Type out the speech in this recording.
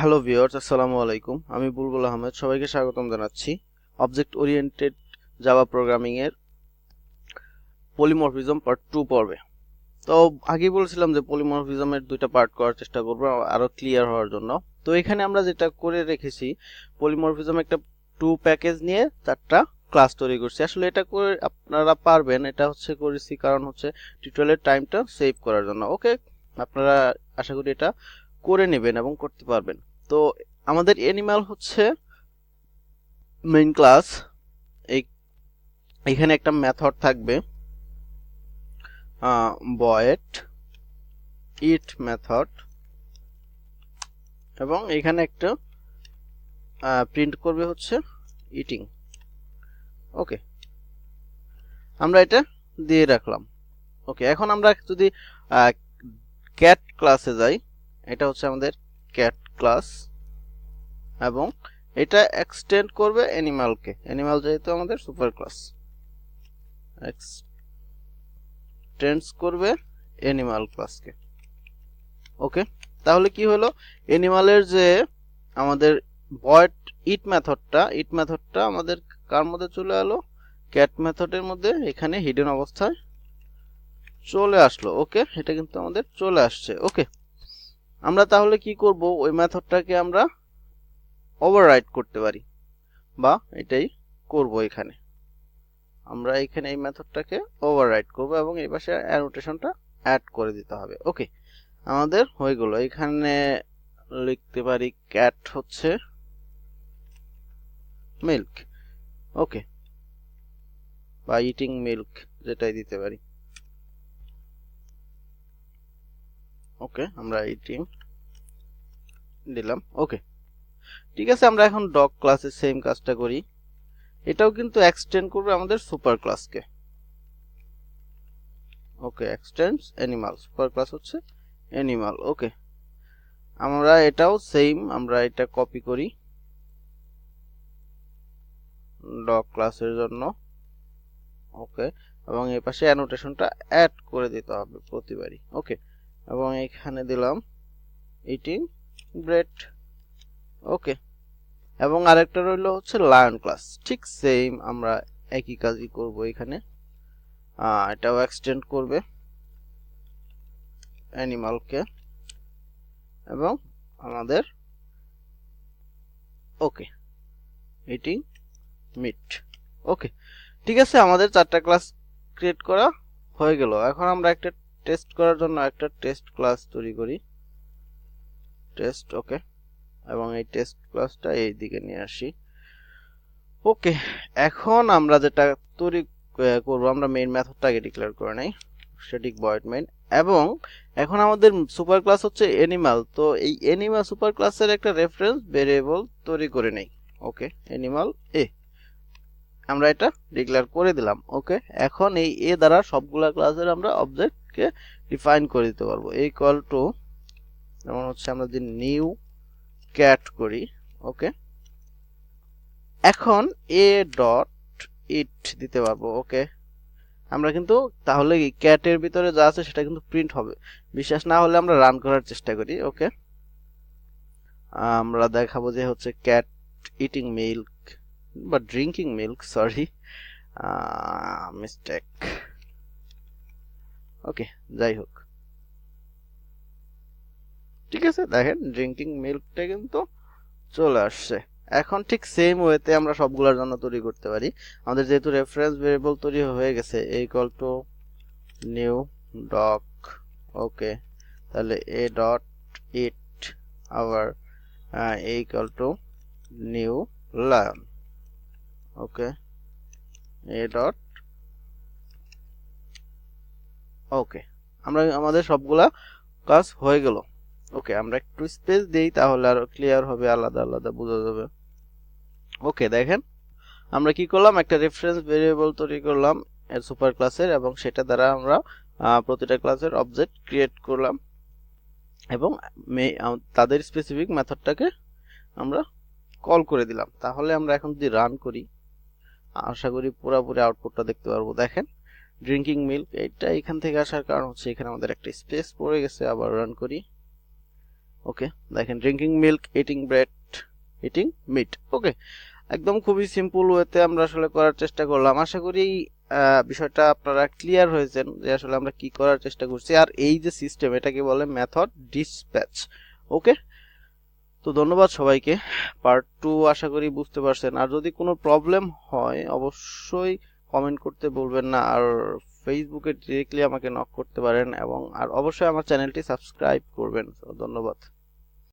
Hello viewers, আসসালামু আলাইকুম। আমি বুলবুল আহমেদ, সবাইকে স্বাগতম জানাচ্ছি অবজেক্ট ওরিয়েন্টেড জাভা প্রোগ্রামিং এর পলিমরফিজম পার্ট 2 পর্বে। তো আগেই বলেছিলাম যে পলিমরফিজমের দুইটা পার্ট করার চেষ্টা করব আরো ক্লিয়ার হওয়ার জন্য। তো এখানে আমরা যেটা করে রেখেছি, পলিমরফিজম একটা 2 প্যাকেজ নিয়ে 4টা ক্লাস তৈরি করছি। আসলে এটা করে আপনারা পারবেন, এটা হচ্ছে করেছি কারণ হচ্ছে টিউটোরিয়ালের টাইমটা সেভ করার জন্য। ওকে, আপনারা আশা করি এটা করে নেবেন এবং করতে পারবেন। তো আমাদের অ্যানিমাল হচ্ছে মেইন ক্লাস। এখানে একটা মেথড থাকবে void eat মেথড, এবং এখানে একটা প্রিন্ট করবে হচ্ছে ইটিং। ওকে, আমরা এটা দিয়ে রাখলাম। ওকে, এখন আমরা যদি ক্যাট ক্লাসে যাই, এটা হচ্ছে আমাদের ক্যাট ক্লাস, এবং এটা এক্সটেন্ড করবে অ্যানিমালকে। অ্যানিমাল যেহেতু আমাদের সুপার ক্লাস, এক্সটেন্ড করবে অ্যানিমাল ক্লাসকে। ওকে, তাহলে কি হলো, অ্যানিমালের যে আমাদের void ইট মেথডটা আমাদের কার মধ্যে চলে এলো, ক্যাট মেথডের মধ্যে। এখানে হিডেন অবস্থায় চলে আসলো। ওকে, এটা কিন্তু আমাদের চলে আসছে। ওকে, আমরা তাহলে কি করব, ওই মেথডটাকে আমরা ওভাররাইড করতে পারি, বা এটাই করব। এখানে আমরা এখানে এই মেথডটাকে ওভাররাইড করব এবং এই পাশে অ্যানোটেশনটা অ্যাড করে দিতে হবে। ওকে, আমাদের হয়ে গেল। এখানে লিখতে পারি ক্যাট হচ্ছে মিল্ক। ওকে, বা ইটিং মিল্ক, যেটাই দিতে পারি। ওকে, আমরা ইটিং দিলাম। ওকে, ঠিক আছে। আমরা এখন ডগ ক্লাসে সেম কাজটা করি। এটাও কিন্তু এক্সটেন্ড করবে আমাদের সুপার ক্লাসকে। ওকে, এক্সটেন্ডস অ্যানিমাল, সুপার ক্লাস হচ্ছে অ্যানিমাল। ওকে, আমরা এটাও সেম, আমরা এটা কপি করি ডগ ক্লাসের জন্য। ওকে, এবং এই পাশে অ্যানোটেশনটা অ্যাড করে দিতে হবে প্রতিবারই। ওকে, এবং এখানে দিলাম ইটিং ব্রেড। ওকে, এবং আরেকটা রইলো হচ্ছে লায়ন ক্লাস। ঠিক সেম, আমরা একই কাজই করব এখানে। এটাও এক্সটেন্ড করবে অ্যানিমালকে এবং আমাদের ওকে ইটিং মিট। ওকে, ঠিক আছে, আমাদের 4টা ক্লাস ক্রিয়েট করা হয়ে গেল। এখন আমরা একটা টেস্ট করার জন্য একটা টেস্ট ক্লাস তৈরি করি, টেস্ট। ওকে, এবং এই টেস্ট ক্লাসটা এই দিকে নিয়ে আসি। ওকে, এখন আমরা যেটা তৈরি করব, আমরা মেইন মেথডটাকে ডিক্লেয়ার করে নেই, স্ট্যাটিক ভয়েড মেইন। এবং এখন আমাদের সুপার ক্লাস হচ্ছে অ্যানিমাল, তো এই অ্যানিমাল সুপার ক্লাসের একটা রেফারেন্স ভেরিয়েবল তৈরি করে নেই। ওকে, অ্যানিমাল এ, আমরা এটা ডিক্লেয়ার করে দিলাম। ওকে, এখন এই এ দ্বারা সবগুলা ক্লাসের আমরা অবজেক্টকে ডিফাইন করে দিতে পারবো। ইকুয়াল টু, যেমন হচ্ছে আমরা যদি নিউ ক্যাট করি। ওকে, এখন এ ডট ইট দিতে পারবো। ওকে, আমরা কিন্তু তাহলে ক্যাটের ভিতরে যা আছে সেটা কিন্তু প্রিন্ট হবে। বিশ্বাস না হলে আমরা রান করার চেষ্টা করি। ওকে, আমরা দেখাবো যে হচ্ছে ক্যাট ইটিং মিল্ক বা ড্রিঙ্কিং মিল্ক, সরি, মিস্টেক। ওকে, যাই হোক, ঠিক আছে, দেখেন ড্রিঙ্কিং মিল্কটা কিন্তু চলে আসছে। এখন ঠিক সেম ওয়েতে আমরা সবগুলোর জন্য তৈরি করতে পারি। আমাদের যেহেতু রেফারেন্স ভেরিয়েবল তৈরি হয়ে গেছে, equal to new dog. Okay, তাহলে এ ডট ইট আবার equal to new lion. Okay, a dot. Okay, আমরা আমাদের সবগুলা কাজ হয়ে গেল। ওকে, আমরা একটু স্পেস দেই, তাহলে আরো ক্লিয়ার হবে, আলাদা আলাদা বোঝা যাবে। ওকে, দেখেন আমরা কি করলাম, একটা রেফারেন্স ভেরিয়েবল তৈরি করলাম এর সুপার ক্লাসের, এবং সেটা দ্বারা আমরা প্রতিটা ক্লাসের অবজেক্ট ক্রিয়েট করলাম এবং তাদের স্পেসিফিক মেথডটাকে আমরা কল করে দিলাম। তাহলে আমরা এখন যদি রান করি, আশা করি পুরোপুরি আউটপুটটা দেখতে পারবো। দেখেন ড্রিঙ্কিং মিল্ক, এটা এখান থেকে আসার কারণ হচ্ছে এখানে আমাদের একটা স্পেস পড়ে গেছে। আবার রান করি। ওকে, দেখেন drinking milk, eating bread, eating meat. Okay, একদম খুবই সিম্পল ওয়েতে আমরা আসলে করার চেষ্টা করলাম। আশা করি বিষয়টা আপনারা ক্লিয়ার হয়েছেন যে আসলে আমরা কি করার চেষ্টা করছি। আর এই যে সিস্টেম, এটাকে বলে মেথড ডিসপ্যাচ। ওকে, তো ধন্যবাদ সবাইকে। পার্ট 2 আশা করি বুঝতে পারছেন। আর যদি কোনো প্রবলেম হয় অবশ্যই কমেন্ট করতে বলবেন না, আর ফেসবুকে ডিরেক্টলি আমাকে নক করতে পারেন, এবং আর অবশ্যই আমার চ্যানেলটি সাবস্ক্রাইব করবেন। ধন্যবাদ।